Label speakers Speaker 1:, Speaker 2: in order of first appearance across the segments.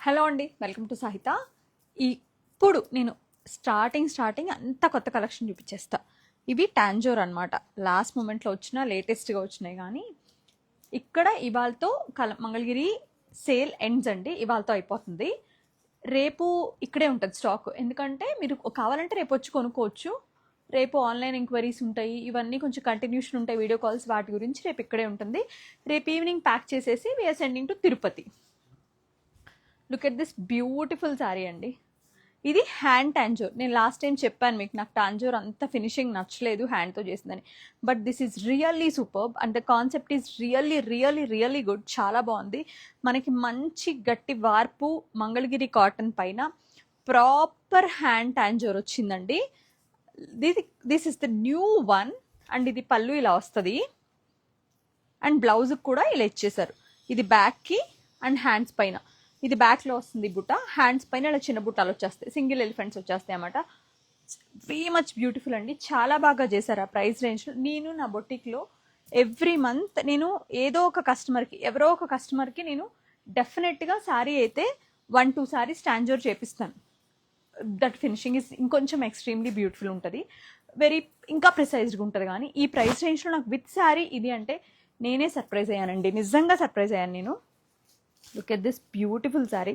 Speaker 1: Hello అండి, welcome to Sahitha. ఇప్పుడు నేను స్టార్టింగ్ అంత కొత్త కలెక్షన్ చూపించేస్తా. ఇవి టాంజోర్ అనమాట. లాస్ట్ మూమెంట్లో వచ్చిన లేటెస్ట్గా వచ్చినాయి. కానీ ఇక్కడ ఇవాళతో మంగళగిరి సేల్ ఎండ్స్ అండి. ఇవాళతో అయిపోతుంది. రేపు ఇక్కడే ఉంటుంది స్టాక్. ఎందుకంటే మీరు కావాలంటే రేపు వచ్చి కొనుక్కోవచ్చు. రేపు ఆన్లైన్ ఎంక్వైరీస్ ఉంటాయి, ఇవన్నీ కొంచెం కంటిన్యూషన్ ఉంటాయి, వీడియో కాల్స్, వాటి గురించి రేపు ఇక్కడే ఉంటుంది. రేపు ఈవినింగ్ ప్యాక్ చేసేసి we're sending to Tirupati. Look at this beautiful sari అండి. ఇది హ్యాండ్ టాంజోర్. నేను లాస్ట్ టైం చెప్పాను మీకు, నాకు టాంజోర్ అంత ఫినిషింగ్ నచ్చలేదు హ్యాండ్తో చేసిందని. But this is really superb and the concept is really good. చాలా బాగుంది. మనకి మంచి గట్టి వార్పు మంగళగిరి కాటన్ పైన ప్రాపర్ హ్యాండ్ టాంజోర్ వచ్చిందండి. This is the new one. And ఇది పళ్ళు ఇలా వస్తుంది అండ్ బ్లౌజ్కి కూడా ఇలా ఇచ్చేసారు. ఇది బ్యాక్కి అండ్ హ్యాండ్స్ పైన. ఇది బ్యాక్లో వస్తుంది బుట్ట, హ్యాండ్స్ పైన ఇలా చిన్న బుట్టాలు వచ్చేస్తాయి, సింగిల్ ఎలిఫెంట్స్ వచ్చేస్తాయి అన్నమాట. వెరీ మచ్ బ్యూటిఫుల్ అండి. చాలా బాగా చేశారు ఆ ప్రైస్ రేంజ్లో. నేను నా బొటిక్లో ఎవ్రీ మంత్ నేను ఏదో ఒక కస్టమర్కి, ఎవరో ఒక కస్టమర్కి నేను డెఫినెట్గా శారీ అయితే 1-2 శారీస్ టాంజోర్ చేపిస్తాను. దట్ ఫినిషింగ్ ఇస్ ఇంకొంచెం ఎక్స్ట్రీమ్లీ బ్యూటిఫుల్ ఉంటుంది. ఇంకా ప్రిసైజ్డ్గా ఉంటుంది. కానీ ఈ ప్రైస్ రేంజ్లో నాకు విత్ శారీ ఇది అంటే నేనే సర్ప్రైజ్ అయ్యానండి. నిజంగా సర్ప్రైజ్ అయ్యాను నేను. Look at this beautiful sari.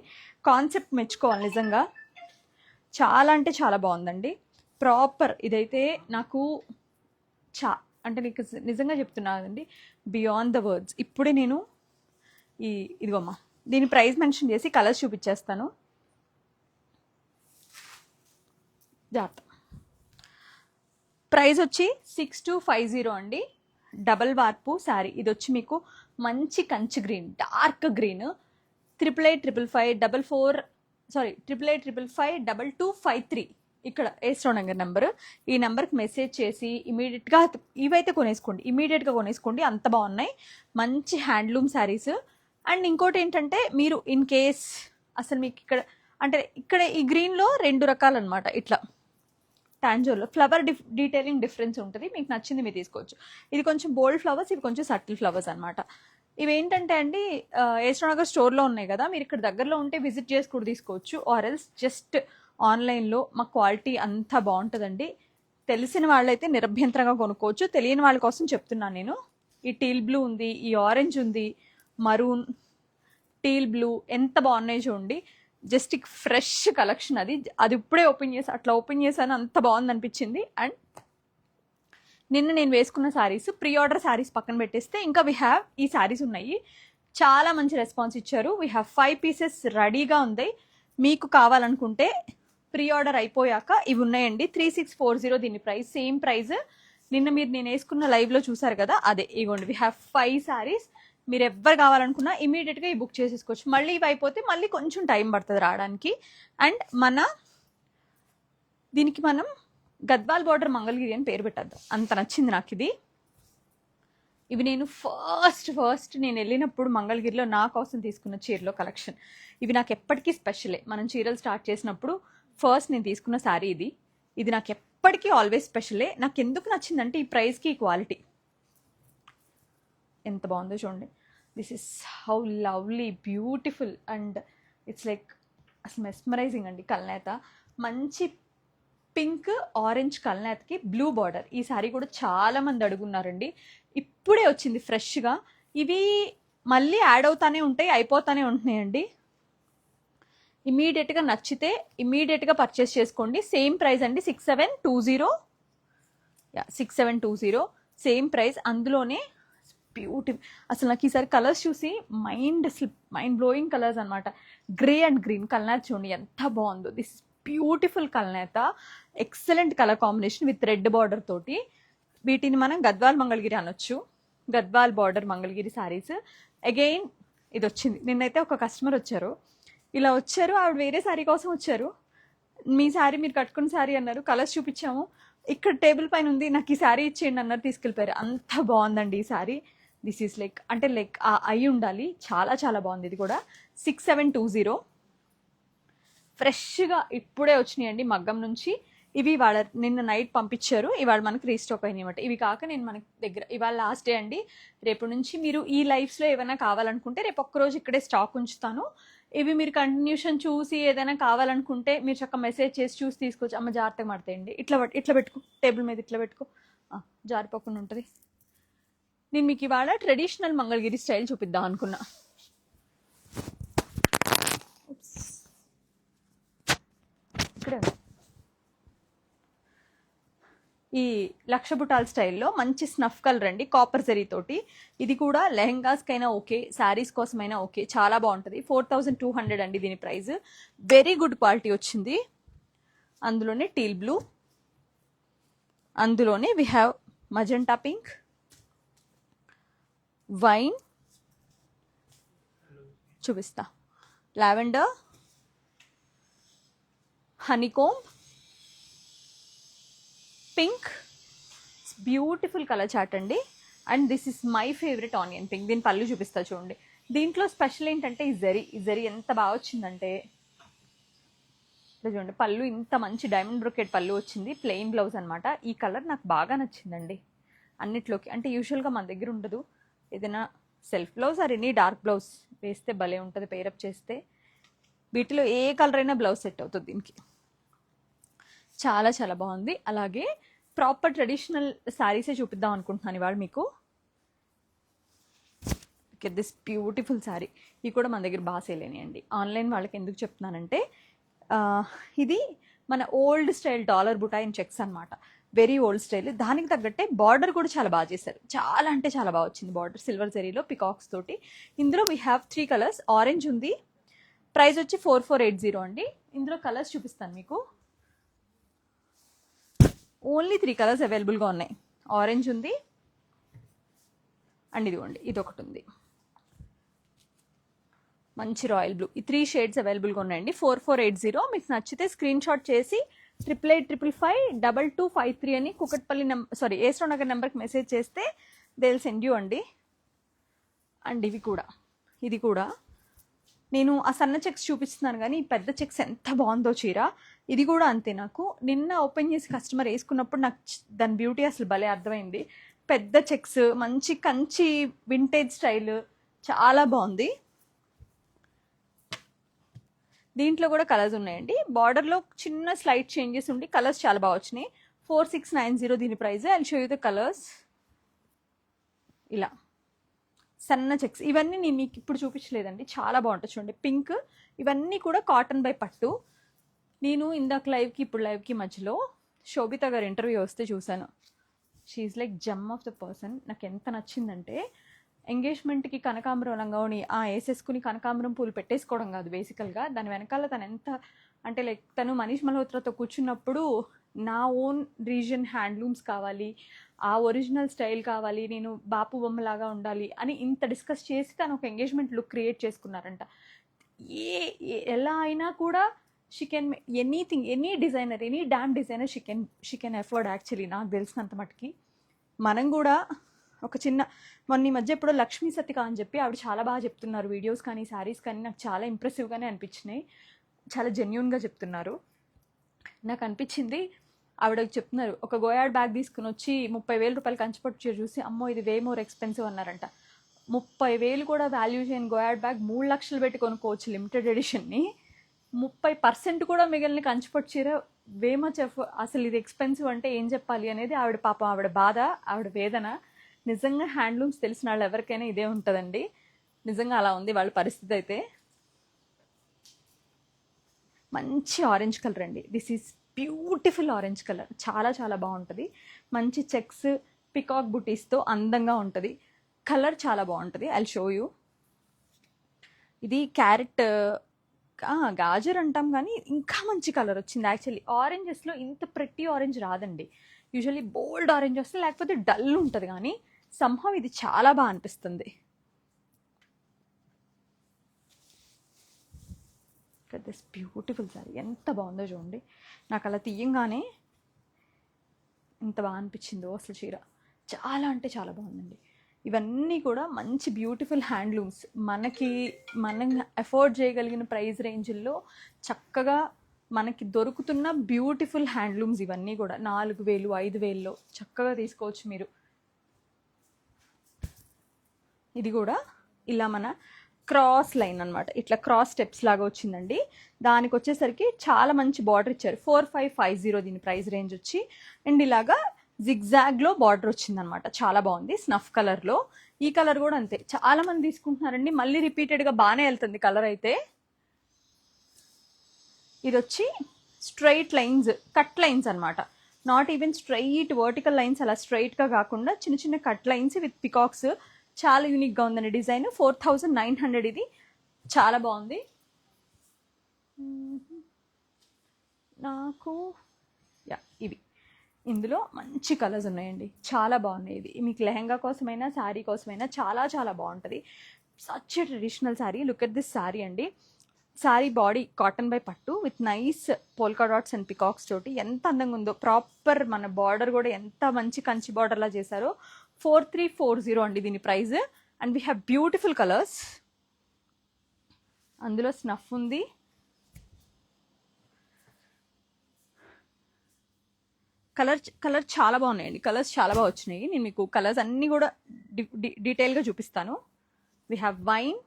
Speaker 1: Concept మెచ్చుకోవాలి నిజంగా. చాలా అంటే చాలా బాగుందండి. ప్రాపర్ ఇదైతే నాకు అంటే నీకు నిజంగా చెప్తున్నానండి, బియాండ్ ద వర్డ్స్. ఇప్పుడే నేను ఇదిగోమ్మా దీని ప్రైస్ మెన్షన్ చేసి కలర్స్ చూపించేస్తాను. జాగ్రత్త. ప్రైస్ వచ్చి 6250 అండి. డబల్ వార్పు శారీ. ఇది వచ్చి మీకు మంచి కంచి గ్రీన్, డార్క్ గ్రీన్. 88552253 ఇక్కడ ఏస్ట్రో నగర్ నెంబర్. ఈ నెంబర్కి మెసేజ్ చేసి ఇమీడియట్గా ఇవైతే కొనేసుకోండి. ఇమీడియట్గా కొనేసుకోండి, అంత బాగున్నాయి. మంచి హ్యాండ్లూమ్ శారీస్. అండ్ ఇంకోటి ఏంటంటే, మీరు ఇన్ కేస్ అసలు మీకు ఇక్కడ ఈ గ్రీన్లో 2 రకాలు అనమాట. ఇట్లా టాంజోర్లో ఫ్లవర్ డీటెయిలింగ్ డిఫరెన్స్ ఉంటుంది. మీకు నచ్చింది మీరు తీసుకోవచ్చు. ఇది కొంచెం బోల్డ్ ఫ్లవర్స్, ఇవి కొంచెం సటిల్ ఫ్లవర్స్ అనమాట. ఇవేంటంటే అండి, ఏస్ట్రో నగర్ స్టోర్లో ఉన్నాయి కదా, మీరు ఇక్కడ దగ్గరలో ఉంటే విజిట్ చేసి కూడా తీసుకోవచ్చు. ఆర్ ఎల్స్ జస్ట్ ఆన్లైన్లో. మా క్వాలిటీ అంతా బాగుంటుందండి. తెలిసిన వాళ్ళైతే నిరభ్యంతరంగా కొనుక్కోవచ్చు. తెలియని వాళ్ళ కోసం చెప్తున్నాను నేను. ఈ టీల్ బ్లూ ఉంది, ఈ ఆరెంజ్ ఉంది, మరూన్, టీల్ బ్లూ ఎంత బాగున్నాయి చూడండి. Just fresh collection. అది ఇప్పుడే ఓపెన్ చేశాను, అంత బాగుంది అనిపించింది. అండ్ నిన్న నేను వేసుకున్న శారీస్, ప్రీ ఆర్డర్ శారీస్ పక్కన పెట్టేస్తే ఇంకా వీ హ్యావ్ ఈ శారీస్ ఉన్నాయి. చాలా మంచి రెస్పాన్స్ ఇచ్చారు. వీ హ్యావ్ 5 పీసెస్ రెడీగా ఉంది. మీకు కావాలనుకుంటే ప్రీ ఆర్డర్ అయిపోయాక ఇవి ఉన్నాయండి. 3640 దీని ప్రైస్. సేమ్ ప్రైస్ నిన్న నేను వేసుకున్న లైవ్లో చూసారు కదా, అదే. ఇగోండి, వీ హ్యావ్ 5 శారీస్. మీరు ఎవ్వరు కావాలనుకున్నా ఇమీడియట్గా ఈ బుక్ చేసేసుకోవచ్చు. మళ్ళీ ఇవి అయిపోతే మళ్ళీ కొంచెం టైం పడుతుంది రావడానికి. అండ్ దీనికి మనం గద్వాల్ బార్డర్ మంగళగిరి అని పేరు పెట్టద్దాం, అంత నచ్చింది నాకు ఇది. ఇవి నేను ఫస్ట్ నేను వెళ్ళినప్పుడు మంగళగిరిలో నా కోసం తీసుకున్న చీరలో కలెక్షన్. ఇవి నాకు ఎప్పటికీ స్పెషలే. మనం చీరలు స్టార్ట్ చేసినప్పుడు ఫస్ట్ నేను తీసుకున్న శారీ ఇది నాకు ఎప్పటికీ ఆల్వేస్ స్పెషలే. నాకు ఎందుకు నచ్చిందంటే ఈ ప్రైస్కి ఈ క్వాలిటీ ఎంత బాగుందో చూడండి. This is how lovely, beautiful and it's like అసలు మెస్మరైజింగ్ అండి. కల్నేత మంచి పింక్ ఆరెంజ్ కల్నేతకి బ్లూ బార్డర్. ఈ శారీ కూడా చాలా మంది అడుగున్నారండి. ఇప్పుడే వచ్చింది ఫ్రెష్గా. ఇవి మళ్ళీ యాడ్ అవుతానే ఉంటాయి, అయిపోతానే ఉంటున్నాయండి. ఇమీడియట్గా నచ్చితే ఇమీడియట్గా పర్చేస్ చేసుకోండి. సేమ్ ప్రైస్ అండి, 6720 సేమ్ ప్రైస్. అందులోనే బ్యూటిఫుల్. అసలు నాకు ఈసారి కలర్స్ చూసి మైండ్ బ్లోయింగ్ కలర్స్ అనమాట. గ్రే అండ్ గ్రీన్ కల్నేత చూడండి ఎంత బాగుందో. దిస్ బ్యూటిఫుల్ కల్నేత, excellent colour combination with red border తోటి. వీటిని మనం గద్వాల్ మంగళగిరి అనొచ్చు. గద్వాల్ బార్డర్ మంగళగిరి శారీస్. అగైన్ ఇది వచ్చింది. నిన్నైతే ఒక కస్టమర్ ఇలా వచ్చారు. ఆవిడ వేరే శారీ కోసం వచ్చారు. మీ శారీ మీరు కట్టుకున్న శారీ అన్నారు. కలర్స్ చూపించాము. ఇక్కడ టేబుల్ పైన ఉంది, నాకు ఈ శారీ ఇచ్చేయండి అన్నారు. తీసుకెళ్ళిపోయారు. అంత బాగుందండి ఈ శారీ. దిస్ ఈస్ లైక్ అయి ఉండాలి. చాలా చాలా బాగుంది. ఇది కూడా 6720 ఫ్రెష్గా ఇప్పుడే వచ్చినాయండి మగ్గం నుంచి. ఇవి వాళ్ళ నిన్న నైట్ పంపించారు, ఇవాళ మనకి రీస్టాక్ అయినాయి అనమాట. ఇవి కాక నేను మనకి దగ్గర ఇవాళ లాస్ట్ డే అండి. రేపు నుంచి మీరు ఈ లైఫ్స్లో ఏమైనా కావాలనుకుంటే రేపు ఒక్కరోజు ఇక్కడే స్టాక్ ఉంచుతాను. ఇవి మీరు కంటిన్యూషన్ చూసి ఏదైనా కావాలనుకుంటే మీరు చక్కగా మెసేజ్ చేసి చూసి తీసుకోవచ్చు. అమ్మ జాగ్రత్తగా మడతాయండి, ఇట్లా పెట్టుకో, టేబుల్ మీద ఇట్లా పెట్టుకో, జారిపోకుండా ఉంటుంది. నేను మీకు ఇవాళ ట్రెడిషనల్ మంగళగిరి స్టైల్ చూపిద్దాం అనుకున్నా. ఇక్కడ ఈ లక్ష బుటాల్ స్టైల్లో మంచి స్నఫ్ కలర్ అండి, కాపర్ జరీ తోటి. ఇది కూడా లెహెంగాస్కైనా ఓకే, శారీస్ కోసమైనా ఓకే, చాలా బాగుంటుంది. 4200 అండి దీని ప్రైస్. వెరీ గుడ్ క్వాలిటీ వచ్చింది. అందులోనే టీల్ బ్లూ, అందులోనే we have magenta pink, wine చూపిస్తా, lavender, honeycomb, pink. Beautiful colour chart అండి. And this is my favourite onion pink. దీని పళ్ళు చూపిస్తా చూడండి. దీంట్లో స్పెషల్ ఏంటంటే ఈ జరీ ఎంత బాగా వచ్చిందంటే, చూడండి పళ్ళు ఇంత మంచి డైమండ్ బ్రొకెట్ పళ్ళు వచ్చింది. ప్లెయిన్ బ్లౌజ్ అనమాట. ఈ కలర్ నాకు బాగా నచ్చిందండి అన్నిట్లోకి. అంటే యూజువల్గా మన దగ్గర ఉండదు. ఏదైనా self blouse or any dark blouse వేస్తే భలే ఉంటుంది పేరప్ చేస్తే. వీటిలో ఏ కలర్ అయినా బ్లౌజ్ సెట్ అవుతుంది దీనికి. చాలా చాలా బాగుంది. అలాగే ప్రాపర్ ట్రెడిషనల్ శారీసే చూపిద్దాం అనుకుంటున్నాను ఇవాళ మీకు. This beautiful sari. ఇవి కూడా మన దగ్గర బాగా సేల్ అయినాయండి. ఆన్లైన్ వాళ్ళకి ఎందుకు చెప్తున్నానంటే, ఇది మన ఓల్డ్ స్టైల్ డాలర్ బుటా ఇన్ చెక్స్ అనమాట. Very old style. దానికి తగ్గట్టే బార్డర్ కూడా చాలా బాగా చేశారు. చాలా అంటే చాలా బాగా వచ్చింది బార్డర్, సిల్వర్ జరీలో పికాక్స్ తోటి. ఇందులో వీ హ్యావ్ 3 కలర్స్. ఆరెంజ్ ఉంది, ప్రైస్ వచ్చి 4480 అండి. ఇందులో కలర్స్ చూపిస్తాను మీకు. ఓన్లీ 3 కలర్స్ అవైలబుల్గా ఉన్నాయి. ఆరెంజ్ ఉంది, అండ్ ఇదిగోండి ఇది ఒకటి ఉంది, మంచి రాయల్ బ్లూ. ఈ 3 షేడ్స్ అవైలబుల్గా ఉన్నాయండి. 4480. మీకు నచ్చితే స్క్రీన్ షాట్ చేసి 88555253 అని కుకట్పల్లి ఏస్రో నగర్ నెంబర్కి మెసేజ్ చేస్తే దే విల్ సెండ్ యూ అండి. అండ్ ఇది కూడా నేను ఆ సన్న చెక్స్ చూపిస్తున్నాను కానీ ఈ పెద్ద చెక్స్ ఎంత బాగుందో చీర. ఇది కూడా అంతే. నాకు నిన్న ఓపెన్ చేసి కస్టమర్ వేసుకున్నప్పుడు నాకు దాని బ్యూటీ అసలు భలే అర్థమైంది. పెద్ద చెక్స్, మంచి కంచి వింటేజ్ స్టైల్, చాలా బాగుంది. దీంట్లో కూడా కలర్స్ ఉన్నాయండి. బార్డర్లో చిన్న స్లైట్ చేంజెస్ ఉండి కలర్స్ చాలా బాగా వచ్చినాయి. 4690 దీని price. I show you the colours. ఇలా సన్న చెక్స్, ఇవన్నీ నేను మీకు ఇప్పుడు చూపించలేదండి, చాలా బాగుంటుంది చూడండి. పింక్, ఇవన్నీ కూడా కాటన్ బై పట్టు. నేను ఇందాక లైవ్కి ఇప్పుడు లైవ్కి మధ్యలో శోభిత గారు ఇంటర్వ్యూ వస్తే చూశాను. She like gem of the person. నాకు ఎంత నచ్చిందంటే, ఎంగేజ్మెంట్కి కనకాంబరం లంగావని వేసేసుకుని కనకాంబరం పూలు పెట్టేసుకోవడం కాదు బేసికల్గా. దాని వెనకాల తను ఎంత అంటే లైక్ తను మనీష్ మల్హోత్రాతో కూర్చున్నప్పుడు నా ఓన్ రీజన్ హ్యాండ్లూమ్స్ కావాలి, ఆ ఒరిజినల్ స్టైల్ కావాలి, నేను బాపు బొమ్మలాగా ఉండాలి అని ఇంత డిస్కస్ చేసి తను ఒక ఎంగేజ్మెంట్ లుక్ క్రియేట్ చేసుకున్నారంట. ఎలా అయినా కూడా she can anything, any designer, any damn designer she can afford. Actually నాకు తెలిసినంత మటుకి మనం కూడా ఒక చిన్న మొన్న ఈ మధ్య ఎప్పుడో లక్ష్మీ సతిక అని చెప్పి ఆవిడ చాలా బాగా చెప్తున్నారు. వీడియోస్ కానీ శారీస్ కానీ నాకు చాలా ఇంప్రెసివ్గానే అనిపించినాయి. చాలా జెన్యున్గా చెప్తున్నారు. నాకు అనిపించింది ఆవిడకి చెప్తున్నారు, ఒక గోయాడ్ బ్యాగ్ తీసుకుని వచ్చి 30,000 రూపాయలు కంచిపట్టు చీర చూసి అమ్మో ఇది వే మోర్ ఎక్స్పెన్సివ్ అన్నారంట. 30,000 కూడా వాల్యూ చేయని గోయాడ్ బ్యాగ్ 3 లక్షలు పెట్టి కొనుక్కోవచ్చు లిమిటెడ్ ఎడిషన్ని. 30% కూడా మిగిలిన కంచిపట్టు చీర వే మచ్ అసలు ఇది ఎక్స్పెన్సివ్ అంటే ఏం చెప్పాలి అనేది ఆవిడ పాపం, ఆవిడ బాధ, ఆవిడ వేదన. నిజంగా హ్యాండ్లూమ్స్ తెలిసిన వాళ్ళు ఎవరికైనా ఇదే ఉంటుందండి. నిజంగా అలా ఉంది వాళ్ళ పరిస్థితి అయితే. మంచి ఆరెంజ్ కలర్ అండి. This is beautiful orange colour. చాలా చాలా బాగుంటుంది. మంచి చెక్స్, పికాక్ బుటీస్తో అందంగా ఉంటుంది. కలర్ చాలా బాగుంటుంది. I show you. ఇది క్యారెట్ గాజర్ అంటాం కానీ ఇంకా మంచి కలర్ వచ్చింది. యాక్చువల్లీ ఆరెంజెస్లో ఇంత ప్రెట్టి ఆరెంజ్ రాదండి. యూజువల్లీ బోల్డ్ ఆరెంజ్ వస్తుంది, లేకపోతే డల్ ఉంటుంది. కానీ సంహవ్ ఇది చాలా బాగా అనిపిస్తుంది. దిస్ బ్యూటిఫుల్ సారీ ఎంత బాగుందో చూడండి. నాకు అలా తీయంగానే ఎంత బాగా అనిపించిందో అసలు చీర. చాలా అంటే చాలా బాగుందండి. ఇవన్నీ కూడా మంచి బ్యూటిఫుల్ హ్యాండ్లూమ్స్. మనం అఫోర్డ్ చేయగలిగిన ప్రైస్ రేంజ్లో చక్కగా మనకి దొరుకుతున్న బ్యూటిఫుల్ హ్యాండ్లూమ్స్. ఇవన్నీ కూడా 4,000, 5,000లో చక్కగా తీసుకోవచ్చు మీరు. ఇది కూడా ఇలా మన క్రాస్ లైన్ అనమాట, ఇట్లా క్రాస్ స్టెప్స్ లాగా వచ్చిందండి. దానికి వచ్చేసరికి చాలా మంచి బార్డర్ ఇచ్చారు. 4550 దీని ప్రైస్ రేంజ్ వచ్చి. అండ్ ఇలాగా జిగ్జాగ్లో బార్డర్ వచ్చిందనమాట, చాలా బాగుంది. స్నఫ్ కలర్లో. ఈ కలర్ కూడా అంతే, చాలా మంది తీసుకుంటున్నారండి. మళ్ళీ రిపీటెడ్గా బాగానే వెళ్తుంది కలర్ అయితే. ఇది వచ్చి స్ట్రైట్ లైన్స్, కట్ లైన్స్ అనమాట. Not even straight vertical lines, అలా స్ట్రైట్గా కాకుండా చిన్న చిన్న కట్ లైన్స్ విత్ పికాక్స్. చాలా యూనిక్గా ఉందండి డిజైన్. 4900 ఇది. చాలా బాగుంది. నాకు ఇవి ఇందులో మంచి కలర్స్ ఉన్నాయండి, చాలా బాగున్నాయి. ఇది మీకు లెహంగా కోసమైనా శారీ కోసమైనా చాలా చాలా బాగుంటుంది. Such traditional sari. Look at this sari అండి. శారీ బాడీ కాటన్ బై పట్టు with nice polka dots and peacocks తోటి ఎంత అందంగా ఉందో. ప్రాపర్ మన బార్డర్ కూడా ఎంత మంచి కంచి బార్డర్లా చేశారో. 4340 అండి దీని price. And we have beautiful colours. అందులో స్నఫ్ ఉంది, కలర్ చాలా బాగున్నాయండి. కలర్స్ చాలా బాగా వచ్చినాయి. నేను మీకు కలర్స్ అన్నీ కూడా డీటెయిల్గా చూపిస్తాను. వీ హ్యావ్ వైన్,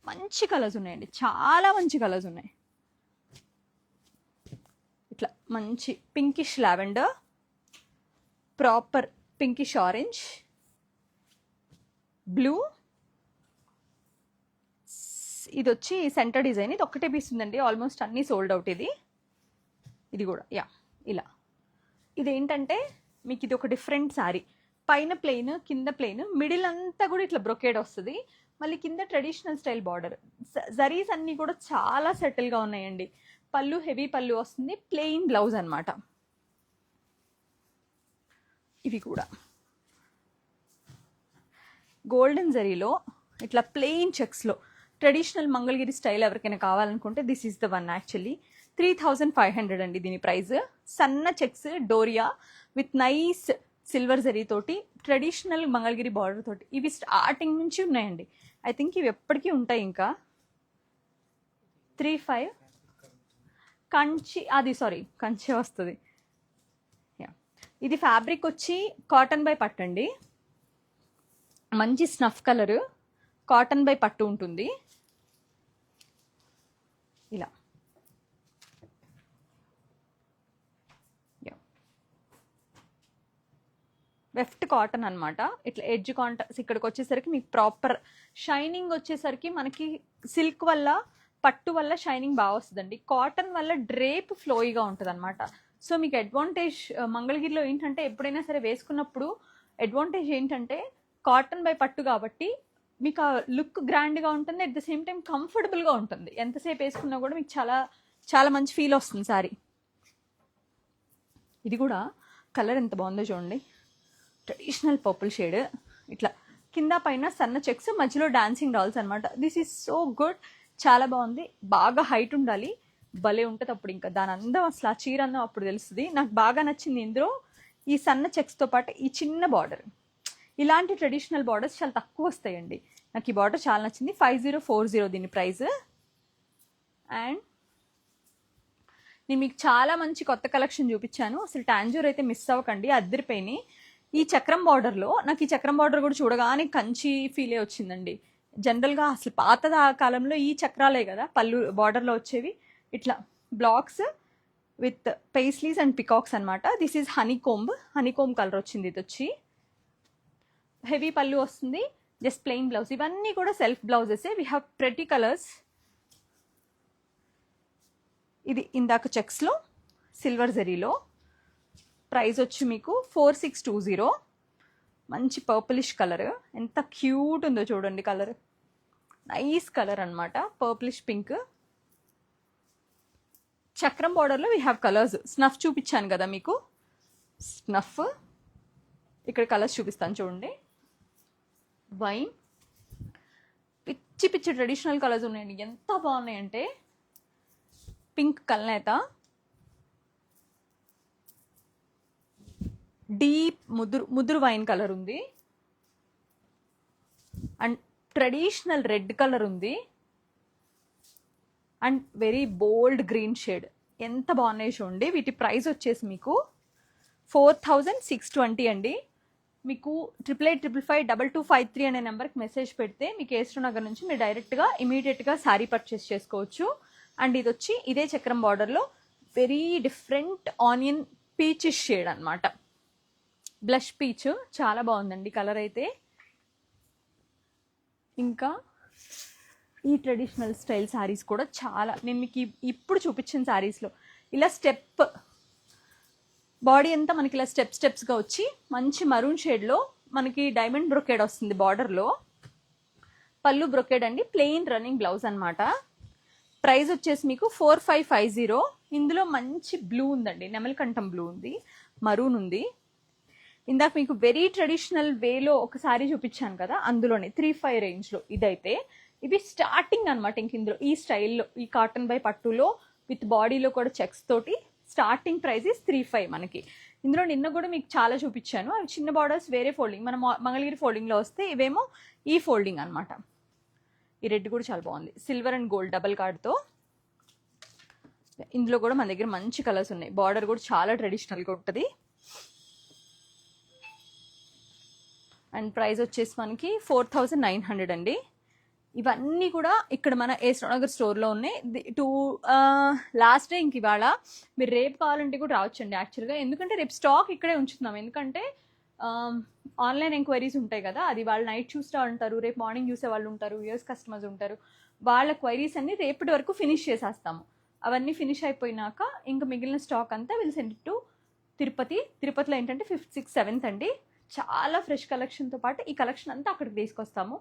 Speaker 1: మంచి కలర్స్ ఉన్నాయండి, చాలా మంచి కలర్స్ ఉన్నాయి. ఇట్లా మంచి pinkish lavender, proper pinkish orange, blue. ఇది వచ్చి సెంటర్ డిజైన్. ఇది ఒక్కటే పీస్ ఉందండి, ఆల్మోస్ట్ అన్నీ సోల్డ్ అవుట్. ఇది కూడా ఇలా. ఇదేంటంటే మీకు ఇది ఒక డిఫరెంట్ శారీ. పైన ప్లెయిన్, కింద ప్లెయిన్, మిడిల్ అంతా కూడా ఇట్లా బ్రొకేడ్ వస్తుంది. మళ్ళీ కింద ట్రెడిషనల్ స్టైల్ బార్డర్. జరీస్ అన్నీ కూడా చాలా సెటిల్గా ఉన్నాయండి. పళ్ళు హెవీ పళ్ళు వస్తుంది, ప్లెయిన్ బ్లౌజ్ అనమాట. ఇవి కూడా గోల్డెన్ జరీలో ఇట్లా ప్లెయిన్ చెక్స్లో ట్రెడిషనల్ మంగళగిరి స్టైల్ ఎవరికైనా కావాలనుకుంటే this is the one. Actually 3500 అండి దీని ప్రైస్. సన్న checks doria with nice silver zari తోటి, ట్రెడిషనల్ మంగళగిరి బార్డర్ తోటి. ఇవి స్టార్టింగ్ నుంచి ఉన్నాయండి. ఐ థింక్ ఇవి ఎప్పటికీ ఉంటాయి. ఇంకా 35 కంచి వస్తుంది. ఇది ఫ్యాబ్రిక్ వచ్చి కాటన్ బై పట్టు అండి. మంచి స్నఫ్ కలర్, కాటన్ బై పట్టు ఉంటుంది. ఇలా వెఫ్ట్ కాటన్ అనమాట. ఇట్లా ఎడ్జ్ కాంట్రాస్ట్ ఇక్కడికి వచ్చేసరికి మీకు ప్రాపర్ షైనింగ్ వచ్చేసరికి మనకి సిల్క్ వల్ల, పట్టు వల్ల షైనింగ్ బాగా వస్తుందండి. కాటన్ వల్ల డ్రేప్ ఫ్లోయిగా ఉంటుంది అనమాట. సో మీకు అడ్వాంటేజ్ మంగళగిరిలో ఏంటంటే ఎప్పుడైనా సరే వేసుకున్నప్పుడు అడ్వాంటేజ్ ఏంటంటే కాటన్ బై పట్టు కాబట్టి మీకు ఆ లుక్ గ్రాండ్గా ఉంటుంది, అట్ ద సేమ్ టైం కంఫర్టబుల్గా ఉంటుంది. ఎంతసేపు వేసుకున్నా కూడా మీకు చాలా చాలా మంచి ఫీల్ వస్తుంది సారీ. ఇది కూడా కలర్ ఎంత బాగుందో చూడండి. ట్రెడిషనల్ పర్పుల్ షేడ్, ఇట్లా కింద పైన సన్న చెక్స్, మధ్యలో డాన్సింగ్ డాల్స్ అనమాట. దిస్ ఈజ్ సో గుడ్, చాలా బాగుంది. బాగా హైట్ ఉండాలి, భలే ఉంటుంది అప్పుడు. ఇంకా దాని అందం అసలు ఆ చీర అందం అప్పుడు తెలుస్తుంది. నాకు బాగా నచ్చింది ఇందులో ఈ సన్న చెక్స్తో పాటు ఈ చిన్న బార్డర్. ఇలాంటి ట్రెడిషనల్ బార్డర్స్ చాలా తక్కువ వస్తాయండి. నాకు ఈ బార్డర్ చాలా నచ్చింది. 5040 దీని ప్రైస్. అండ్ నేను మీకు చాలా మంచి కొత్త కలెక్షన్ చూపించాను. అసలు టాంజూర్ అయితే మిస్ అవ్వకండి, అద్దరిపోయినాయి. ఈ చక్రం బార్డర్లో నాకు ఈ చక్రం బార్డర్ కూడా చూడగానే కంచి ఫీలే వచ్చిందండి. జనరల్గా అసలు పాత కాలంలో ఈ చక్రాలే కదా పళ్ళు బార్డర్లో వచ్చేవి. ఇట్లా blocks with paisleys and peacocks అనమాట. దిస్ ఈజ్ హనీకోంబ్ కలర్ వచ్చింది. ఇది వచ్చి హెవీ పళ్ళు వస్తుంది, జస్ట్ ప్లెయిన్ బ్లౌజ్. ఇవన్నీ కూడా self blouses. We have pretty colours. ఇది ఇందాక చెక్స్లో సిల్వర్ జరీలో. ప్రైస్ వచ్చి మీకు 4620. మంచి పర్పులిష్ కలర్, ఎంత క్యూట్ ఉందో చూడండి. కలర్ నైస్ కలర్ అనమాట, పర్పులిష్ పింక్. చక్రం బార్డర్లో వీ హ్యావ్ కలర్స్. స్నఫ్ చూపించాను కదా మీకు, స్నఫ్. ఇక్కడ కలర్స్ చూపిస్తాను చూడండి. వైన్, పిచ్చి పిచ్చి ట్రెడిషనల్ కలర్స్ ఉన్నాయండి. ఎంత బాగున్నాయంటే పింక్ కల్నేత, డీప్ ముదురు వైన్ కలర్ ఉంది, అండ్ ట్రెడిషనల్ రెడ్ కలర్ ఉంది, and very bold green shade. ఎంత బాగున్నాయి చూడండి. వీటి ప్రైస్ వచ్చేసి మీకు 4620 అండి. మీకు 8855525253 అనే నెంబర్కి మెసేజ్ పెడితే మీకు ఏస్ట్రో నగర్ నుంచి మీరు డైరెక్ట్గా ఇమీడియట్గా శారీ పర్చేస్ చేసుకోవచ్చు. అండ్ ఇది వచ్చి ఇదే చక్రం బార్డర్లో very different onion peach shade అనమాట, బ్లష్ పీచ్, చాలా బాగుందండి కలర్ అయితే. ఇంకా ఈ ట్రెడిషనల్ స్టైల్ శారీస్ కూడా చాలా, నేను మీకు ఇప్పుడు చూపించిన శారీస్లో ఇలా స్టెప్ బాడీ అంతా మనకి ఇలా స్టెప్స్గా వచ్చి మంచి మరూన్ షేడ్లో మనకి డైమండ్ బ్రొకేడ్ వస్తుంది బార్డర్లో. పళ్ళు బ్రొకేడ్ అండి, ప్లెయిన్ రన్నింగ్ బ్లౌజ్ అనమాట. ప్రైస్ వచ్చేసి మీకు 4550. ఇందులో మంచి బ్లూ ఉందండి, నెమలికంఠం బ్లూ ఉంది, మరూన్ ఉంది. ఇందాక మీకు వెరీ ట్రెడిషనల్ వేలో ఒక శారీ చూపించాను కదా, అందులోనే 35 రేంజ్లో ఇదైతే. ఇవి స్టార్టింగ్ అనమాట. ఇంక ఇందులో ఈ స్టైల్లో ఈ కాటన్ బై పట్టులో విత్ బాడీలో కూడా చెక్స్ తోటి స్టార్టింగ్ ప్రైస్ ఇస్ 35 మనకి. ఇందులో నిన్న కూడా మీకు చాలా చూపించాను, అవి చిన్న బార్డర్స్ వేరే ఫోల్డింగ్, మన మంగళగిరి ఫోల్డింగ్లో వస్తే ఇవేమో ఈ ఫోల్డింగ్ అనమాట. ఈ రెడ్ కూడా చాలా బాగుంది, సిల్వర్ అండ్ గోల్డ్ డబల్ కార్డ్తో. ఇందులో కూడా మన దగ్గర మంచి కలర్స్ ఉన్నాయి. బార్డర్ కూడా చాలా ట్రెడిషనల్గా ఉంటుంది. అండ్ ప్రైస్ వచ్చేసి మనకి 4900 అండి. ఇవన్నీ కూడా ఇక్కడ మన ఏస్ట్రో నగర్ స్టోర్లో ఉన్నాయి. లాస్ట్ డే ఇంక ఇవాళ, మీరు రేపు కావాలంటే కూడా రావచ్చండి యాక్చువల్గా, ఎందుకంటే రేపు స్టాక్ ఇక్కడే ఉంచుతున్నాం. ఎందుకంటే ఆన్లైన్ ఎంక్వైరీస్ ఉంటాయి కదా, అది వాళ్ళు నైట్ చూస్తూ ఉంటారు, రేపు మార్నింగ్ చూసే వాళ్ళు ఉంటారు, యూఎస్ కస్టమర్స్ ఉంటారు, వాళ్ళ క్వైరీస్ అన్ని రేపటి వరకు ఫినిష్ చేసేస్తాము. అవన్నీ ఫినిష్ అయిపోయినాక ఇంకా మిగిలిన స్టాక్ అంతా విల్ సెండ్ టు తిరుపతి. తిరుపతిలో ఏంటంటే 5th, 6th, 7th అండి. చాలా ఫ్రెష్ కలెక్షన్తో పాటు ఈ కలెక్షన్ అంతా అక్కడికి తీసుకొస్తాము.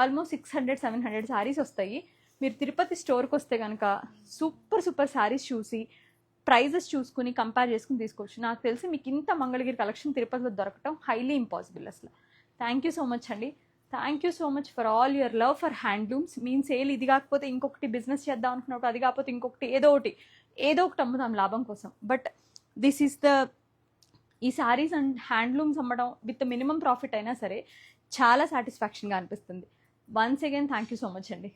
Speaker 1: ఆల్మోస్ట్ 600-700 శారీస్ వస్తాయి. మీరు తిరుపతి స్టోర్కి వస్తే కనుక సూపర్ శారీస్ చూసి ప్రైజెస్ చూసుకుని కంపేర్ చేసుకుని తీసుకోవచ్చు. నాకు తెలిసి మీకు ఇంత మంగళగిరి కలెక్షన్ తిరుపతిలో దొరకటం హైలీ ఇంపాసిబుల్ అసలు. థ్యాంక్ యూ సో మచ్ అండి. Thank you so much for all your love for handlooms. Mean sale ఇది కాకపోతే ఇంకొకటి బిజినెస్ చేద్దాం అనుకున్నప్పుడు, అది కాకపోతే ఇంకొకటి ఏదో ఒకటి అమ్ముదాం లాభం కోసం. బట్ దిస్ ఈస్ ఈ శారీస్ అండ్ హ్యాండ్లూమ్స్ అమ్మడం విత్ మినిమం ప్రాఫిట్ అయినా సరే చాలా సాటిస్ఫాక్షన్గా అనిపిస్తుంది. Once again thank you so much అండి.